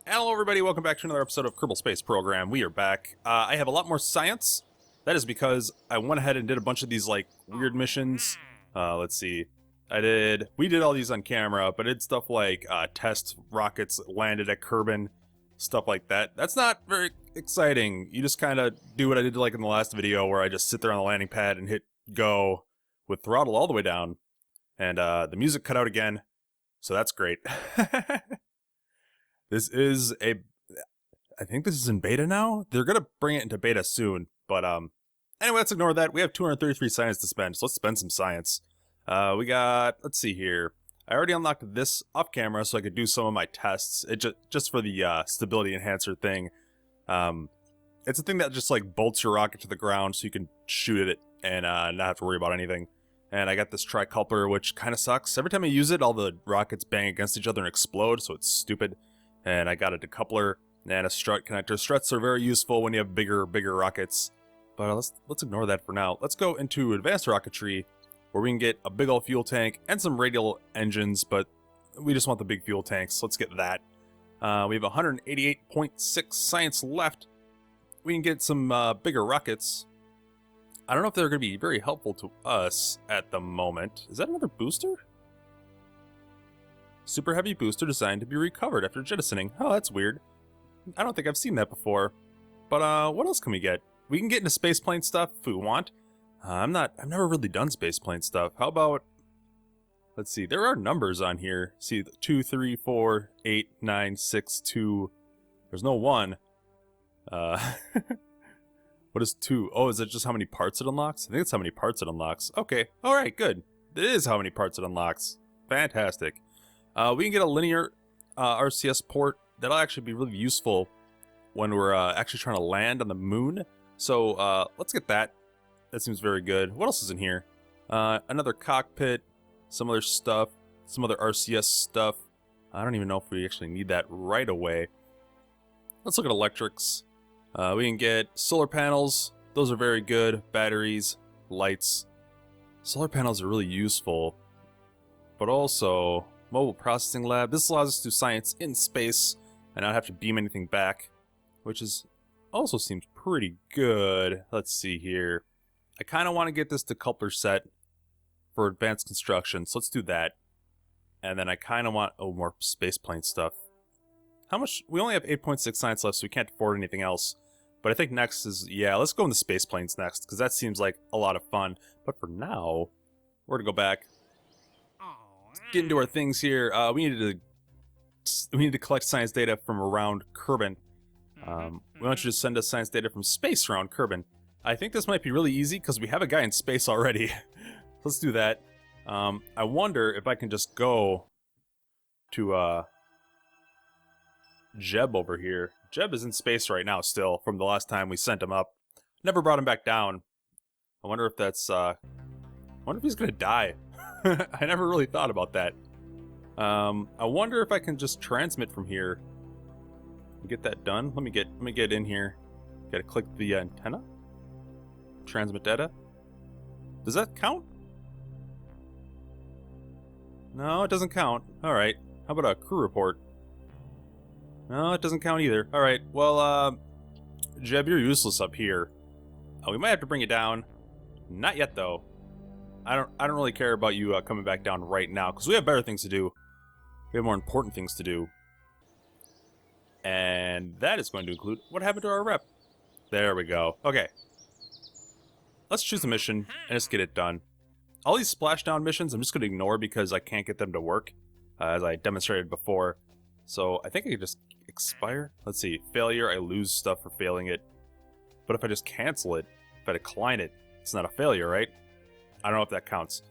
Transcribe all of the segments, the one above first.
Hello everybody, welcome back to another episode of Kerbal Space Program. We are back. I have a lot more science. That is because I went ahead and did a bunch of these, like, weird missions. Let's see. We did all these on camera, but it's stuff like, test rockets landed at Kerbin, stuff like that. That's not very exciting. You just kind of do what I did like in the last video, where I just sit there on the landing pad and hit go with throttle all the way down. And, the music cut out again, so that's great. This is I think this is in beta now? They're gonna bring it into beta soon, but anyway, let's ignore that. We have 233 science to spend, so let's spend some science. We got, let's see here. I already unlocked this off camera so I could do some of my tests. It just for the stability enhancer thing. It's a thing that just like bolts your rocket to the ground so you can shoot at it and not have to worry about anything. And I got this tricoupler, which kind of sucks. Every time I use it, all the rockets bang against each other and explode, so it's stupid. And I got a decoupler and a strut connector. Struts are very useful when you have bigger rockets. But let's ignore that for now. Let's go into advanced rocketry, where we can get a big old fuel tank and some radial engines, but we just want the big fuel tanks. Let's get that. We have 188.6 science left. We can get some bigger rockets. I don't know if they're going to be very helpful to us at the moment. Is that another booster? Super heavy booster designed to be recovered after jettisoning. Oh, that's weird. I don't think I've seen that before. But what else can we get? We can get into spaceplane stuff if we want. I've never really done spaceplane stuff. How about, let's see, there are numbers on here. See, 2, 3, 4, 8, 9, 6, 2. There's no 1. What is 2? Oh, is it just how many parts it unlocks? I think it's how many parts it unlocks. Okay, alright, good. It is how many parts it unlocks. Fantastic. We can get a linear RCS port. That'll actually be really useful when we're actually trying to land on the moon. So let's get that. That seems very good. What else is in here? Another cockpit, some other stuff, some other RCS stuff. I don't even know if we actually need that right away. Let's look at electrics. We can get solar panels. Those are very good. Batteries, lights. Solar panels are really useful. But also, mobile processing lab. This allows us to do science in space and not have to beam anything back, which is also seems pretty good. Let's see here. I kind of want to get this decoupler set for advanced construction, so let's do that. And then I kind of want more spaceplane stuff. How much? We only have 8.6 science left, so we can't afford anything else. But I think next is, yeah, let's go into spaceplanes next, because that seems like a lot of fun. But for now, we're going to go back. Get into our things here. We need to collect science data from around Kerbin. We want you to send us science data from space around Kerbin. I think this might be really easy because we have a guy in space already. Let's do that. I wonder if I can just go to Jeb over here. Jeb is in space right now still from the last time we sent him up. Never brought him back down. I wonder if that's I wonder if he's gonna die. I never really thought about that. I wonder if I can just transmit from here. Get that done. Let me get in here. Gotta click the antenna. Transmit data. Does that count? No, it doesn't count. Alright. How about a crew report? No, it doesn't count either. Alright, well, Jeb, you're useless up here. We might have to bring you down. Not yet, though. I don't really care about you coming back down right now, because we have better things to do. We have more important things to do. And that is going to include what happened to our rep. There we go. Okay. Let's choose a mission and just get it done. All these splashdown missions I'm just going to ignore because I can't get them to work, as I demonstrated before. So I think I could just expire. Let's see. Failure, I lose stuff for failing it. But if I just cancel it, if I decline it, it's not a failure, right? I don't know if that counts.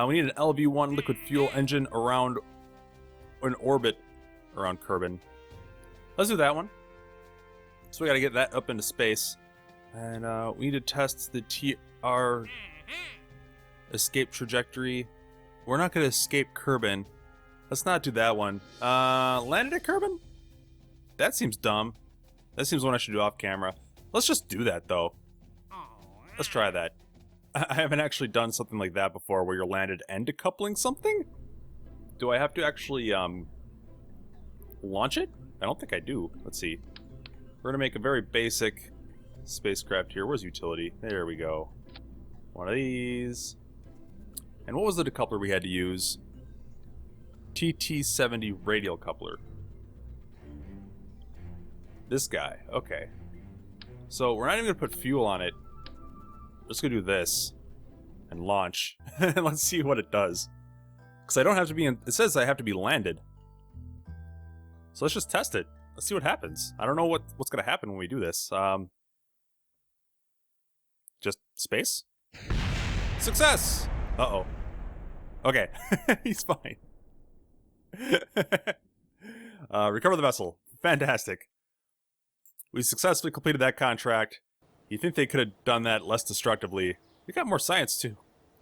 We need an LV-1 liquid fuel engine around an orbit around Kerbin. Let's do that one. So we gotta get that up into space. And we need to test the TR escape trajectory. We're not gonna escape Kerbin. Let's not do that one. Landed at Kerbin? That seems dumb. That seems one I should do off camera. Let's just do that though. Let's try that. I haven't actually done something like that before, where you're landed and decoupling something? Do I have to actually, launch it? I don't think I do. Let's see. We're gonna make a very basic spacecraft here. Where's utility? There we go. One of these. And what was the decoupler we had to use? TT70 radial coupler. This guy. Okay. So we're not even gonna put fuel on it. We're just gonna do this and launch. And let's see what it does. Because I don't have to be in... It says I have to be landed. So let's just test it. Let's see what happens. I don't know what's gonna happen when we do this. Just space? Success! Uh-oh. Okay. He's fine. Recover the vessel. Fantastic. We successfully completed that contract. You think they could have done that less destructively. We got more science too.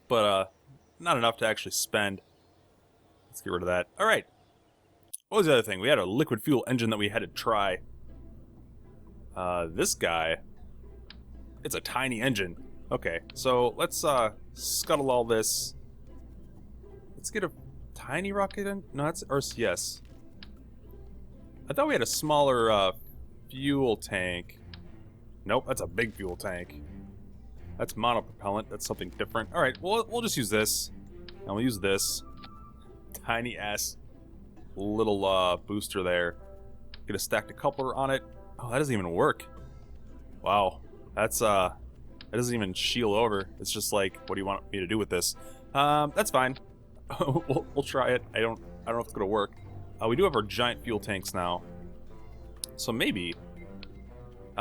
But not enough to actually spend. Let's get rid of that. Alright. What was the other thing? We had a liquid fuel engine that we had to try. This guy. It's a tiny engine. Okay, so let's scuttle all this. Let's get a tiny rocket in. No, that's RCS. I thought we had a smaller fuel tank. Nope, that's a big fuel tank. That's monopropellant. That's something different. All right, well, we'll just use this, and we'll use this tiny ass little booster there. Get a stacked decoupler on it. Oh, that doesn't even work. Wow, that's that doesn't even shield over. It's just like, what do you want me to do with this? That's fine. we'll try it. I don't know if it's gonna work. We do have our giant fuel tanks now, so maybe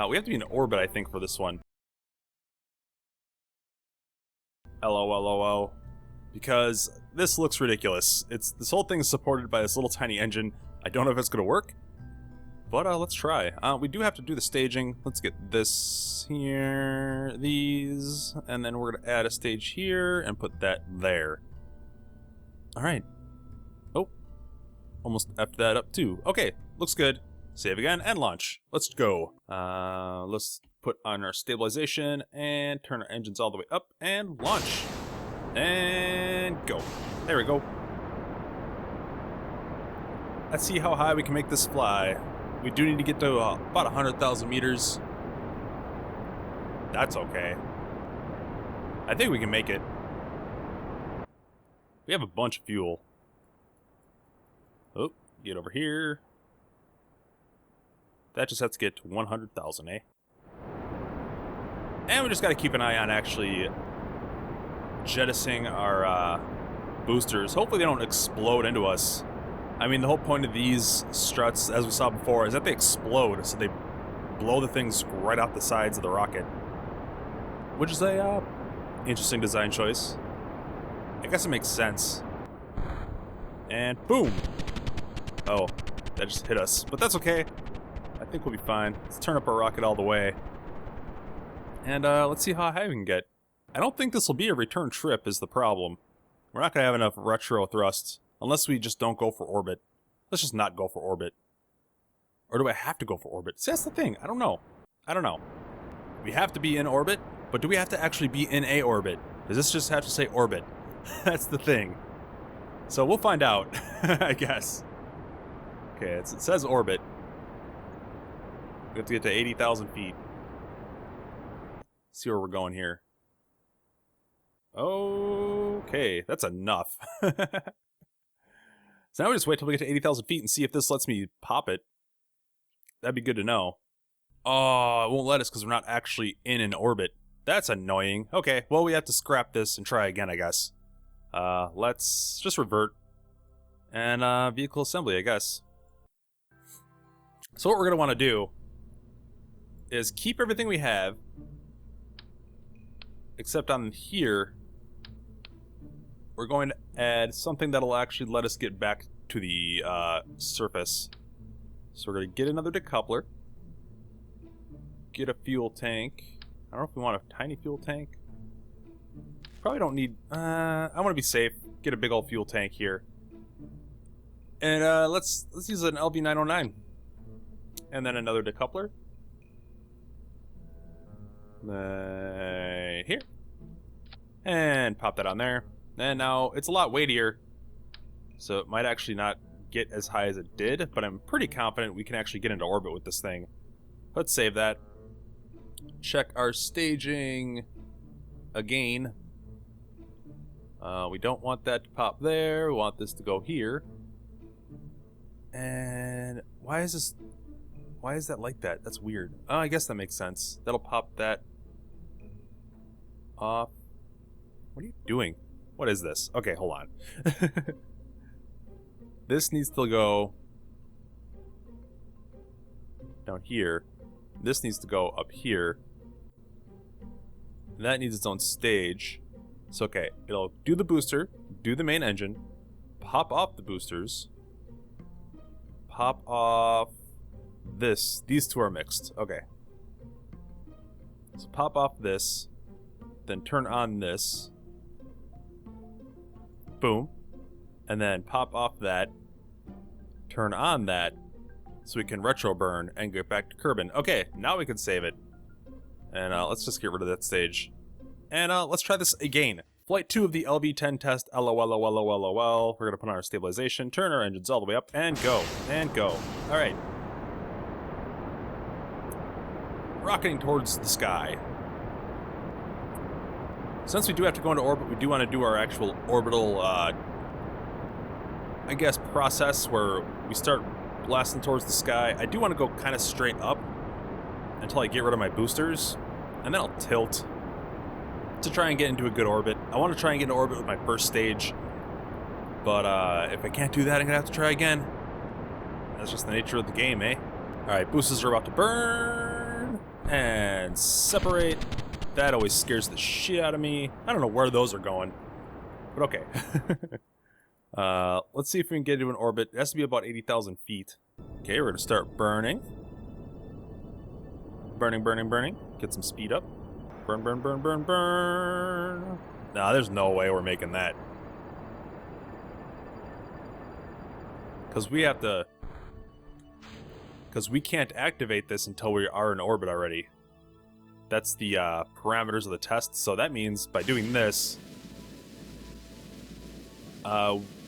we have to be in orbit, I think, for this one. LOLOO. Because this looks ridiculous. This whole thing is supported by this little tiny engine. I don't know if it's gonna work, but let's try. We do have to do the staging. Let's get this here, these, and then we're gonna add a stage here and put that there. All right. Oh, almost effed that up too. Okay, looks good. Save again and launch. Let's go. Let's put on our stabilization and turn our engines all the way up and launch. And go. There we go. Let's see how high we can make this fly. We do need to get to about 100,000 meters. That's okay. I think we can make it. We have a bunch of fuel. Oh, get over here. That just has to get to 100,000, eh? And we just got to keep an eye on actually jettisoning our boosters. Hopefully they don't explode into us. I mean, the whole point of these struts, as we saw before, is that they explode, so they blow the things right off the sides of the rocket. Which is a interesting design choice. I guess it makes sense. And boom! Oh, that just hit us. But that's okay. I think we'll be fine. Let's turn up our rocket all the way. And let's see how high we can get. I don't think this will be a return trip is the problem. We're not going to have enough retro thrusts. Unless we just don't go for orbit. Let's just not go for orbit. Or do I have to go for orbit? See, that's the thing. I don't know. I don't know. We have to be in orbit, but do we have to actually be in a orbit? Does this just have to say orbit? That's the thing. So we'll find out, I guess. Okay, it says orbit. We have to get to 80,000 feet. See where we're going here. Okay, that's enough. So now we just wait till we get to 80,000 feet and see if this lets me pop it. That'd be good to know. Oh, it won't let us because we're not actually in an orbit. That's annoying. Okay, well, we have to scrap this and try again, I guess. Let's just revert. And, vehicle assembly, I guess. So what we're going to want to do is keep everything we have, except on here, we're going to add something that'll actually let us get back to the surface. So we're going to get another decoupler, get a fuel tank. I don't know if we want a tiny fuel tank. Probably don't need, I want to be safe. Get a big old fuel tank here. And let's use an LV909. And then another decoupler. Here. And pop that on there. And now it's a lot weightier, so it might actually not get as high as it did, but I'm pretty confident we can actually get into orbit with this thing. Let's save that. Check our staging again. We don't want that to pop there. We want this to go here. And why is that like that? That's weird. Oh, I guess that makes sense. That'll pop that off. What are you doing? What is this? Okay, hold on. This needs to go down here. This needs to go up here. And that needs its own stage. So, okay, it'll do the booster, do the main engine, pop off the boosters, pop off this. These two are mixed. Okay. So pop off this, then turn on this. Boom. And then pop off that, turn on that, so we can retro burn and get back to Kerbin. Okay, now we can save it. And let's just get rid of that stage. And let's try this again. Flight 2 of the LV-10 test, LOL. We're gonna put on our stabilization, turn our engines all the way up, and go. And go. Alright. Rocketing towards the sky. Since we do have to go into orbit, we do want to do our actual orbital, I guess, process where we start blasting towards the sky. I do want to go kind of straight up until I get rid of my boosters, and then I'll tilt to try and get into a good orbit. I want to try and get into orbit with my first stage, but if I can't do that, I'm going to have to try again. That's just the nature of the game, eh? Alright, boosters are about to burn, and separate. That always scares the shit out of me. I don't know where those are going, but okay. Let's see if we can get into an orbit. It has to be about 80,000 feet. Okay, we're going to start burning. Burning. Get some speed up. Burn. Nah, there's no way we're making that. Because we have to... Because we can't activate this until we are in orbit already. That's the parameters of the test. So that means by doing this...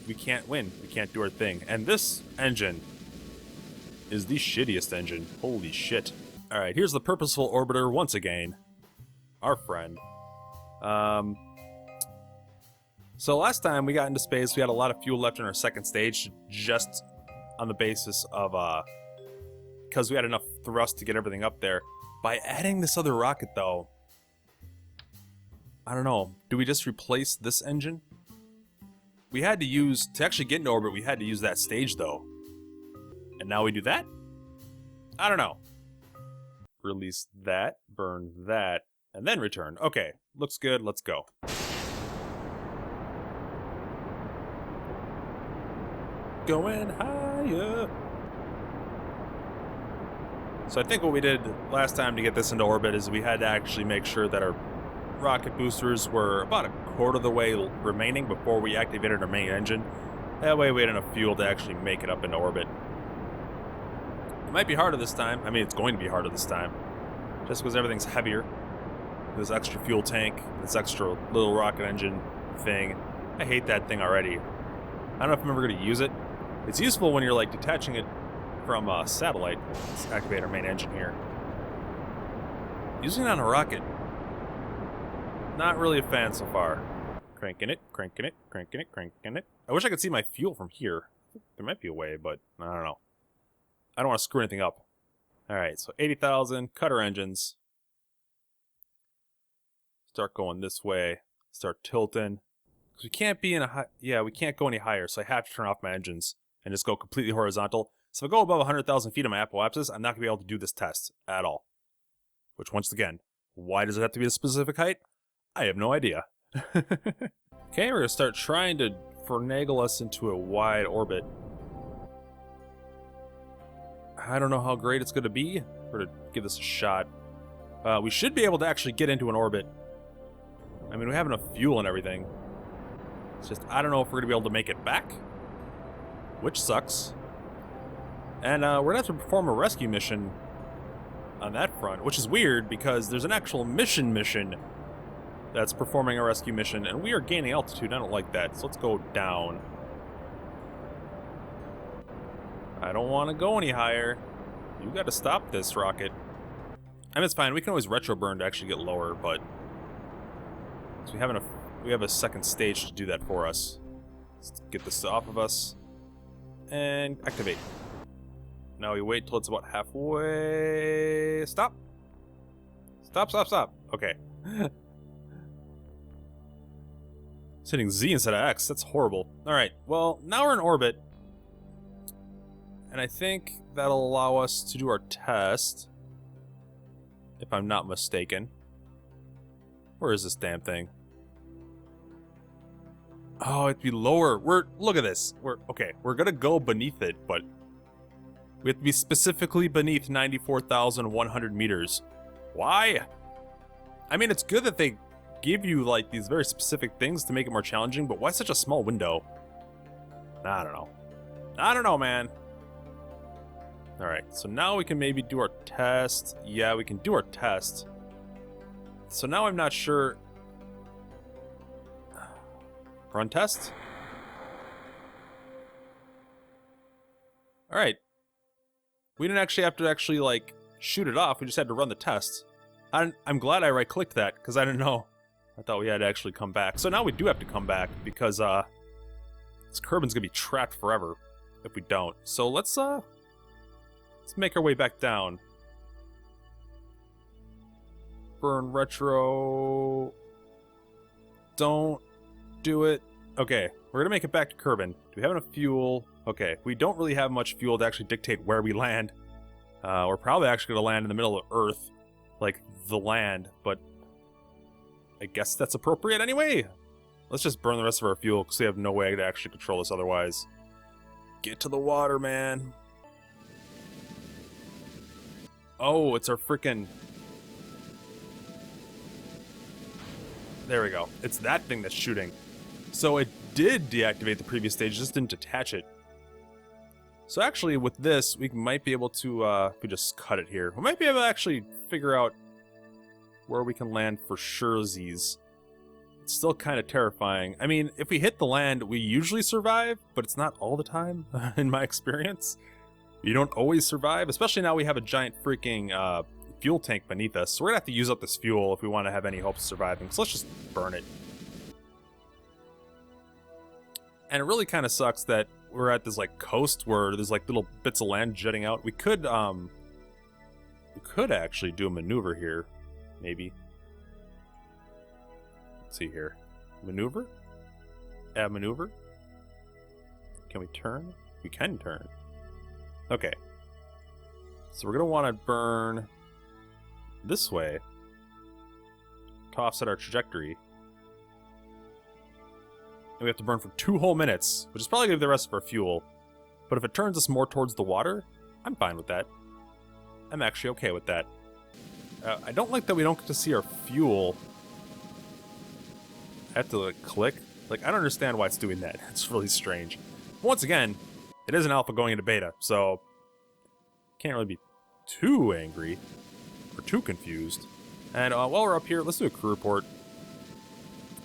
we can't win. We can't do our thing. And this engine is the shittiest engine. Holy shit. Alright, here's the purposeful orbiter once again. Our friend. So last time we got into space, we had a lot of fuel left in our second stage, just on the basis of, because we had enough thrust to get everything up there. By adding this other rocket, though, I don't know, do we just replace this engine? We had to use, to actually get into orbit, we had to use that stage, though. And now we do that? I don't know. Release that, burn that, and then return. Okay, looks good, let's go. Going higher. So I think what we did last time to get this into orbit is we had to actually make sure that our rocket boosters were about a quarter of the way remaining before we activated our main engine. That way we had enough fuel to actually make it up into orbit. It might be harder this time. I mean, it's going to be harder this time. Just because everything's heavier. This extra fuel tank, this extra little rocket engine thing. I hate that thing already. I don't know if I'm ever going to use it. It's useful when you're like detaching it from a satellite. Let's activate our main engine here. Using it on a rocket. Not really a fan so far. Cranking it. I wish I could see my fuel from here. There might be a way, but I don't know. I don't want to screw anything up. Alright, so 80,000, cut our engines. Start going this way. Start tilting. Because we can't be in a high... Yeah, we can't go any higher, so I have to turn off my engines and just go completely horizontal. So if I go above 100,000 feet on my apoapsis, I'm not going to be able to do this test at all. Which, once again, why does it have to be a specific height? I have no idea. Okay, we're going to start trying to finagle us into a wide orbit. I don't know how great it's going to be. We're going to give this a shot. We should be able to actually get into an orbit. I mean, we have enough fuel and everything. It's just, I don't know if we're going to be able to make it back. Which sucks. And we're going to have to perform a rescue mission on that front, which is weird because there's an actual mission that's performing a rescue mission, and we are gaining altitude. I don't like that, so let's go down. I don't want to go any higher. You got to stop this rocket. I mean, it's fine. We can always retro burn to actually get lower, but so we have a second stage to do that for us. Let's get this off of us and activate. Now we wait till it's about halfway. Stop. Stop, stop, stop. Okay. It's hitting Z instead of X. That's horrible. Alright, well, now we're in orbit. And I think that'll allow us to do our test. If I'm not mistaken. Where is this damn thing? Oh, it'd be lower. Look at this. We're gonna go beneath it, but we have to be specifically beneath 94,100 meters. Why? I mean, it's good that they give you, like, these very specific things to make it more challenging, but why such a small window? I don't know. I don't know, man. Alright, so now we can maybe do our test. Yeah, we can do our test. So now I'm not sure. Run test? Alright. We didn't actually have to like, shoot it off. We just had to run the test. I'm glad I right-clicked that, because I didn't know. I thought we had to actually come back. So now we do have to come back, because, this Kerbin's gonna be trapped forever if we don't. So let's make our way back down. Burn retro. Don't do it. Okay, we're gonna make it back to Kerbin. Do we have enough fuel? Okay, we don't really have much fuel to actually dictate where we land. We're probably actually gonna land in the middle of Earth. Like, the land, but I guess that's appropriate anyway. Let's just burn the rest of our fuel, because we have no way to actually control this otherwise. Get to the water, man. Oh, it's our freaking... There we go. It's that thing that's shooting. So it did deactivate the previous stage, just didn't detach it. So actually, with this, we might be able to, if we just cut it here, we might be able to actually figure out where we can land for surezies. It's still kind of terrifying. I mean, if we hit the land, we usually survive, but it's not all the time, in my experience. You don't always survive, especially now we have a giant freaking fuel tank beneath us. So we're gonna have to use up this fuel if we want to have any hopes of surviving. So let's just burn it. And it really kind of sucks that we're at this like coast where there's like little bits of land jutting out. We could actually do a maneuver here, maybe. Let's see here. Maneuver? Add maneuver? Can we turn? We can turn. Okay. So we're gonna want to burn this way to offset our trajectory. And we have to burn for 2 whole minutes, which is probably gonna be the rest of our fuel. But if it turns us more towards the water, I'm fine with that. I'm actually okay with that. I don't like that we don't get to see our fuel. I have to like, click. Like, I don't understand why it's doing that. It's really strange. Once again, it is an alpha going into beta, so can't really be too angry or too confused. And while we're up here, let's do a crew report.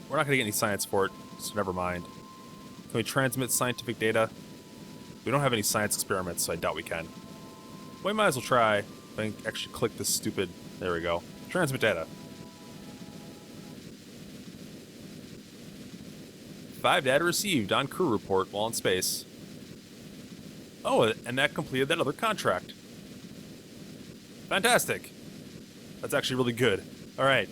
We're not going to get any science for it, so never mind. Can we transmit scientific data? We don't have any science experiments, so I doubt we can. We might as well try. I can actually click this stupid... There we go. Transmit data. 5 data received on crew report while in space. Oh, and that completed that other contract. Fantastic. That's actually really good. Alright.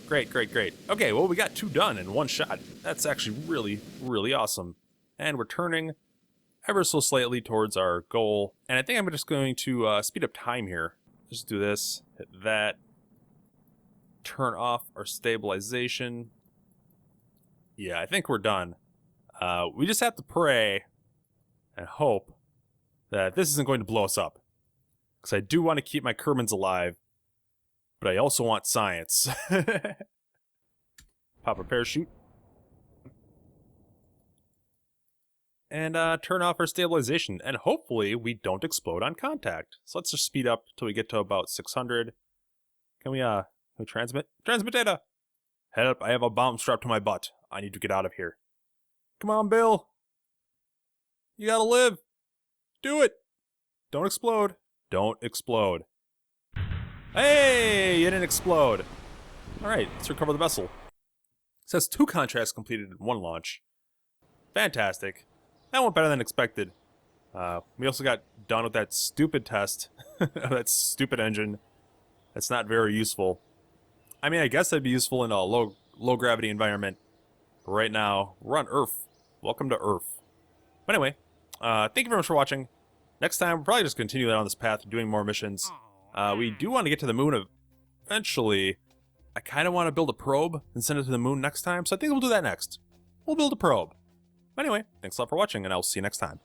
Great, great, great. Okay, well, we got 2 done in 1 shot. That's actually really, really awesome. And we're turning ever so slightly towards our goal. And I think I'm just going to speed up time here. Just do this, hit that. Turn off our stabilization. Yeah, I think we're done. We just have to pray and hope that this isn't going to blow us up. Because I do want to keep my Kerbins alive, but I also want science. Pop a parachute. And turn off our stabilization, and hopefully we don't explode on contact. So let's just speed up till we get to about 600. Can we transmit? Transmit data! Help, I have a bomb strapped to my butt. I need to get out of here. Come on, Bill! You gotta live! Do it! Don't explode. Don't explode. Hey, you didn't explode. Alright, let's recover the vessel. It says 2 contracts completed in 1 launch. Fantastic. That went better than expected. We also got done with that stupid test. That stupid engine. That's not very useful. I mean, I guess that'd be useful in a low gravity environment. But right now, we're on Earth. Welcome to Earth. But anyway, thank you very much for watching. Next time, we'll probably just continue on this path, doing more missions. We do want to get to the moon eventually. I kind of want to build a probe and send it to the moon next time, so I think we'll do that next. We'll build a probe. Anyway, thanks a lot for watching, and I'll see you next time.